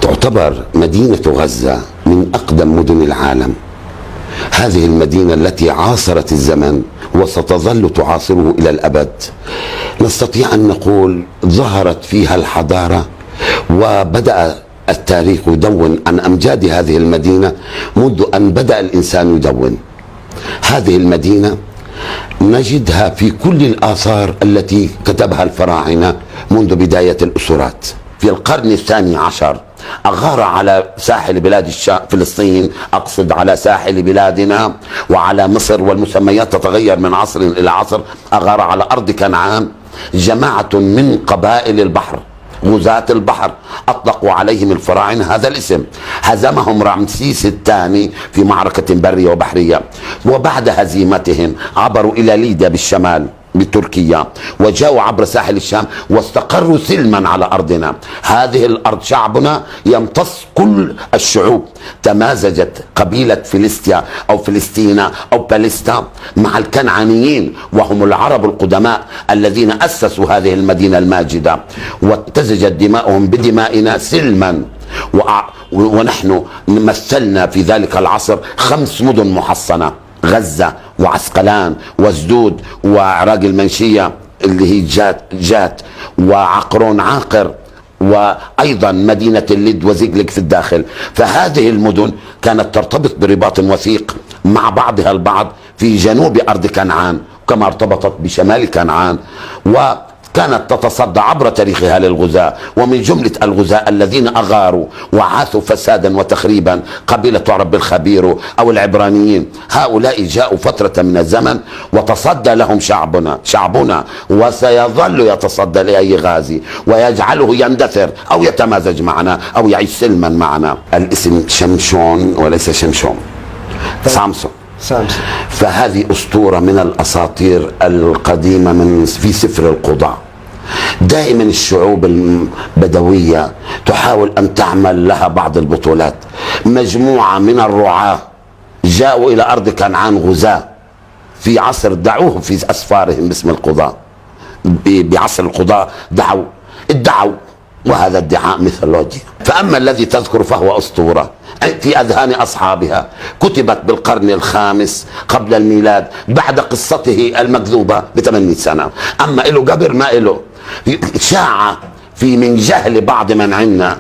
تعتبر مدينة غزة من أقدم مدن العالم. هذه المدينة التي عاصرت الزمن وستظل تعاصره إلى الأبد. نستطيع أن نقول ظهرت فيها الحضارة، وبدأ التاريخ يدون عن أمجاد هذه المدينة منذ أن بدأ الإنسان يدون. هذه المدينة نجدها في كل الآثار التي كتبها الفراعنة منذ بداية الأسرات. في القرن الثاني عشر أغار على ساحل بلاد فلسطين، أقصد على ساحل بلادنا وعلى مصر، والمسميات تتغير من عصر إلى عصر. أغار على أرض كنعان جماعة من قبائل البحر، غزاة البحر، أطلقوا عليهم الفراعنة هذا الاسم. هزمهم رمسيس الثاني في معركة برية وبحرية، وبعد هزيمتهم عبروا إلى ليبيا بالشمال بتركيا، وجاءوا عبر ساحل الشام واستقروا سلما على أرضنا. هذه الأرض شعبنا يمتص كل الشعوب. تمازجت قبيلة فلسطيا أو فلسطينة أو باليستا مع الكنعانيين، وهم العرب القدماء الذين أسسوا هذه المدينة الماجدة، واتزجت دماؤهم بدمائنا سلما. ونحن مثلنا في ذلك العصر 5 مدن محصنة: غزة وعسقلان وزدود وعراق المنشية اللي هي جات وعقرون عاقر، وأيضا مدينة اللد وزيغلق في الداخل. فهذه المدن كانت ترتبط برباط وثيق مع بعضها البعض في جنوب أرض كنعان، كما ارتبطت بشمال كنعان، وكانت تتصدى عبر تاريخها للغزاة. ومن جملة الغزاة الذين أغاروا وعاثوا فسادا وتخريبا قبيلة عرب الخبير أو العبرانيين. هؤلاء جاءوا فترة من الزمن وتصدى لهم شعبنا وسيظل يتصدى لأي غازي ويجعله يندثر أو يتمازج معنا أو يعيش سلما معنا. الاسم شمشون وليس شمشون، سامسون. فهذه أسطورة من الأساطير القديمة في سفر القضاء. دائما الشعوب البدوية تحاول أن تعمل لها بعض البطولات. مجموعة من الرعاة جاءوا إلى أرض كنعان غزاة في عصر دعوه في أسفارهم باسم القضاء. بعصر القضاء ادعوا، وهذا ادعاء ميثولوجيا. فأما الذي تذكر فهو أسطورة في أذهان أصحابها، كتبت بالقرن الخامس قبل الميلاد بعد قصته المكذوبة ب800 سنة. أما إله قبر ما إله. شاع في من جهل بعض من عنا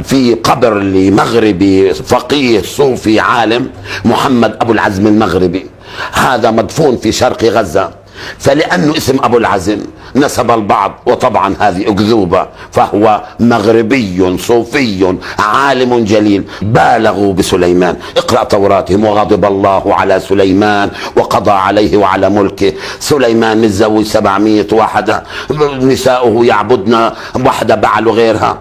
في قبر لمغربي فقيه صوفي عالم محمد أبو العزم المغربي، هذا مدفون في شرق غزة. فلأنه اسم أبو العزم نسب البعض، وطبعا هذه أكذوبة، فهو مغربي صوفي عالم جليل. بالغوا بسليمان، اقرأ توراتهم: وغضب الله على سليمان وقضى عليه وعلى ملكه. سليمان متزوج 700 واحدة، نساؤه يعبدن واحدة بعل غيرها.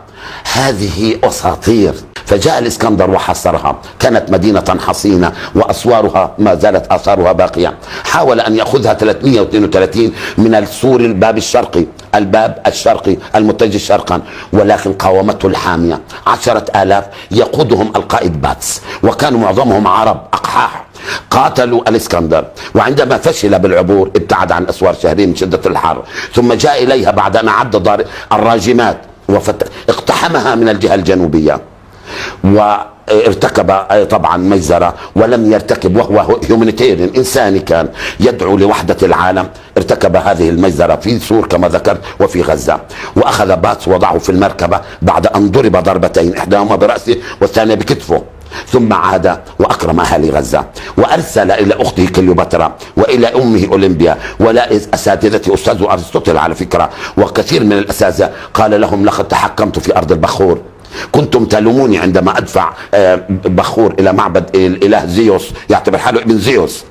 هذه أساطير. فجاء الإسكندر وحصرها، كانت مدينة حصينة وأسوارها ما زالت آثارها باقية. حاول أن يأخذها 332 من السور الباب الشرقي المتجه شرقا، ولكن قاومته الحامية 10,000 يقودهم القائد باتس، وكانوا معظمهم عرب أقحاح. قاتلوا الإسكندر، وعندما فشل بالعبور ابتعد عن أسوار شهرين من شدة الحر، ثم جاء إليها بعد أن أعد الراجمات اقتحمها من الجهة الجنوبية، وارتكب طبعا مجزرة. ولم يرتكب، وهو هيومانيتيريان إنساني كان يدعو لوحدة العالم، ارتكب هذه المجزرة في سور كما ذكرت وفي غزة. وأخذ باتس وضعه في المركبة بعد أن ضرب ضربتين، إحداهما برأسه والثانية بكتفه، ثم عاد وأكرم أهالي غزة، وأرسل إلى أخته كليوباترا وإلى أمه أولمبيا ولا أساتذته أستاذ أرسطوطل على فكرة وكثير من الأساتذة. قال لهم: لقد تحكمت في أرض البخور، كنتم تلوموني عندما أدفع بخور إلى معبد الإله زيوس، يعتبر حاله ابن زيوس،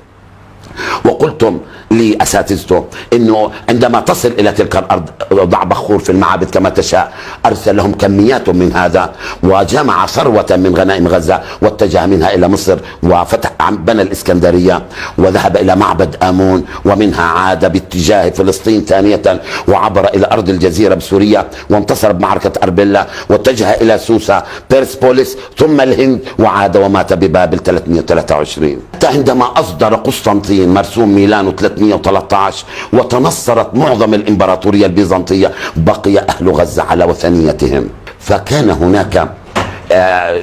وقلتم لأساتذته انه عندما تصل الى تلك الارض ضع بخور في المعابد كما تشاء. ارسل لهم كميات من هذا، وجمع ثروة من غنائم غزة واتجه منها الى مصر، وفتح بنى الاسكندرية وذهب الى معبد امون، ومنها عاد باتجاه فلسطين ثانية وعبر الى ارض الجزيرة بسوريا، وانتصر بمعركة اربيلا، واتجه الى سوسة بيرسبوليس ثم الهند، وعاد ومات ببابل 323. حتى عندما اصدر قسطنطين مرسوم ميلانو 313 وتنصرت معظم الإمبراطورية البيزنطية، بقي أهل غزة على وثنيتهم. فكان هناك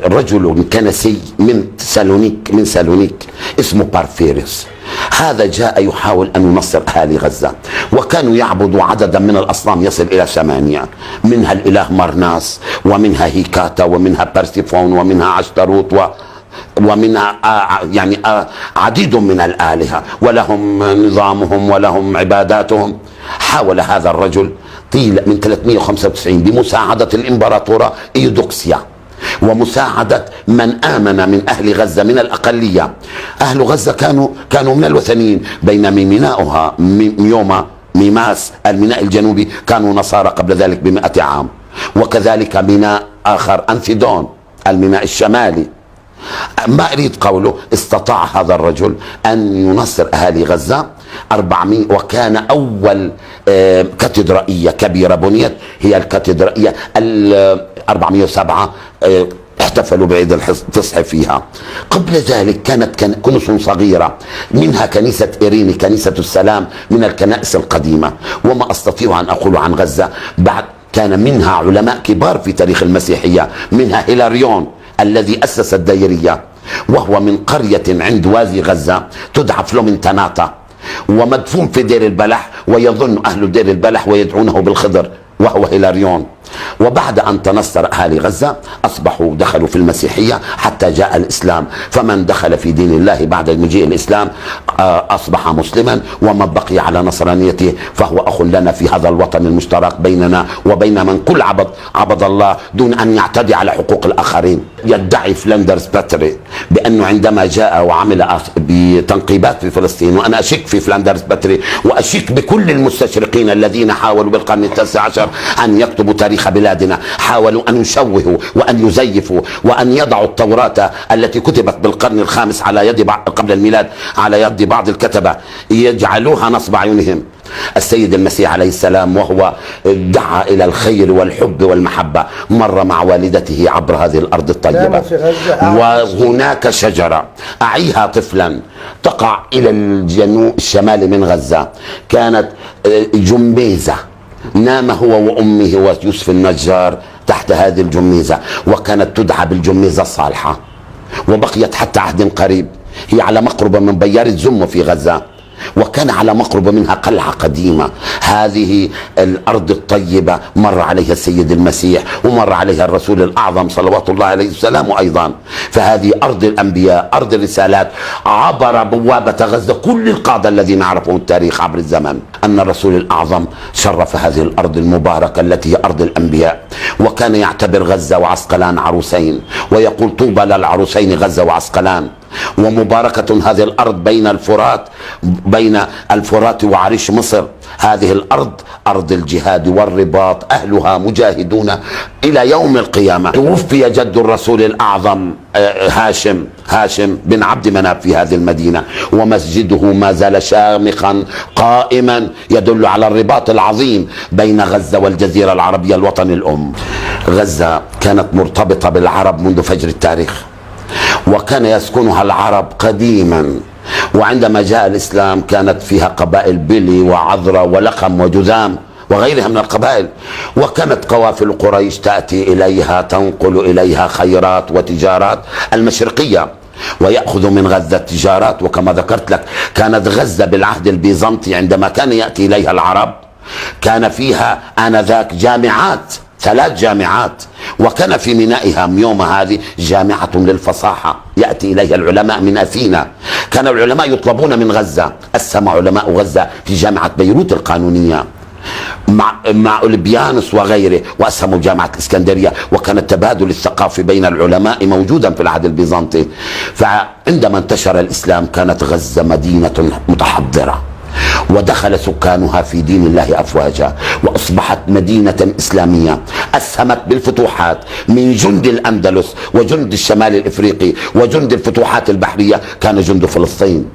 رجل كنسي من سالونيك اسمه بارفيريوس. هذا جاء يحاول أن ينصر أهالي غزة، وكانوا يعبدوا عددا من الأصنام يصل إلى 8، منها الإله مرناس، ومنها هيكاتا، ومنها بارسيفون، ومنها عشتروت، ومنها يعني عديد من الآلهة، ولهم نظامهم ولهم عباداتهم. حاول هذا الرجل طيل من 395 بمساعدة الإمبراطورة إيودوكسيا ومساعدة من آمن من أهل غزة من الأقلية. أهل غزة كانوا من الوثنيين، بينما ميناؤها ميوما ميماس الميناء الجنوبي كانوا نصارى قبل ذلك ب100 عام، وكذلك ميناء آخر أنثيدون الميناء الشمالي. ما أريد قوله، استطاع هذا الرجل أن ينصر أهالي غزة 400، وكان أول كاتدرائية كبيرة بنيت هي الكاتدرائية 407 احتفلوا بعيد الفصح فيها. قبل ذلك كانت كنوس صغيرة، منها كنيسة إيريني كنيسة السلام من الكنائس القديمة. وما أستطيع أن أقول عن غزة بعد كان منها علماء كبار في تاريخ المسيحية، منها هيلاريون الذي أسس الديرية، وهو من قرية عند وادي غزة تدعى فلومنتاناتا، ومدفون في دير البلح، ويظن أهل دير البلح ويدعونه بالخضر، وهو هيلاريون. وبعد أن تنصر أهالي غزة أصبحوا دخلوا في المسيحية حتى جاء الإسلام، فمن دخل في دين الله بعد مجيء الإسلام أصبح مسلما، ومن بقي على نصرانيته فهو أخ لنا في هذا الوطن المشترك بيننا وبين من كل عبد الله دون أن يعتدي على حقوق الآخرين. يدعي فلاندرز باتري بأنه عندما جاء وعمل بتنقيبات في فلسطين، وأنا أشك في فلاندرز باتري وأشك بكل المستشرقين الذين حاولوا بالقرن ال19 أن يكتبوا تاريخ بلادنا، حاولوا أن يشوهوا وأن يزيفوا وأن يضعوا التوراة التي كتبت بالقرن الخامس على يد قبل الميلاد على يد بعض الكتبة، يجعلوها نصب عيونهم. السيد المسيح عليه السلام وهو دعا إلى الخير والحب والمحبة مر مع والدته عبر هذه الأرض الطيبة، وهناك شجرة أعيها طفلا تقع إلى الجنوب الشمالي من غزة، كانت جميزة، نام هو وأمه ويوسف النجار تحت هذه الجميزة، وكانت تدعى بالجميزة الصالحة، وبقيت حتى عهد قريب. هي على مقرب من بيار الزم في غزة، وكان على مقرب منها قلعة قديمة. هذه الأرض الطيبة مر عليها السيد المسيح، ومر عليها الرسول الأعظم صلوات الله عليه وسلم أيضا. فهذه أرض الأنبياء، أرض الرسالات. عبر بوابة غزة كل القادة الذين عرفوا التاريخ عبر الزمن. أن الرسول الأعظم شرف هذه الأرض المباركة التي هي أرض الأنبياء، وكان يعتبر غزة وعسقلان عروسين، ويقول طوبى للعروسين غزة وعسقلان. ومباركة هذه الأرض بين الفرات وعريش مصر. هذه الأرض أرض الجهاد والرباط، أهلها مجاهدون إلى يوم القيامة. توفي جد الرسول الأعظم هاشم بن عبد مناف في هذه المدينة، ومسجده ما زال شامخا قائما، يدل على الرباط العظيم بين غزة والجزيرة العربية الوطن الأم. غزة كانت مرتبطة بالعرب منذ فجر التاريخ، وكان يسكنها العرب قديما، وعندما جاء الإسلام كانت فيها قبائل بلي وعذرة ولقم وجذام وغيرها من القبائل، وكانت قوافل قريش تأتي إليها تنقل إليها خيرات وتجارات المشرقية، ويأخذ من غزة تجارات. وكما ذكرت لك كانت غزة بالعهد البيزنطي عندما كان يأتي إليها العرب كان فيها آنذاك جامعات، 3 جامعات، وكان في مينائها يوم هذه جامعة للفصاحة يأتي إليها العلماء من أثينا. كان العلماء يطلبون من غزة، أسهم علماء غزة في جامعة بيروت القانونية مع أولبيانوس وغيره، وأسهموا جامعة الإسكندرية، وكان التبادل الثقافي بين العلماء موجودا في العهد البيزنطي. فعندما انتشر الإسلام كانت غزة مدينة متحضرة، ودخل سكانها في دين الله أفواجا، وأصبحت مدينة إسلامية أسهمت بالفتوحات من جند الأندلس وجند الشمال الإفريقي وجند الفتوحات البحرية، كان جند فلسطين.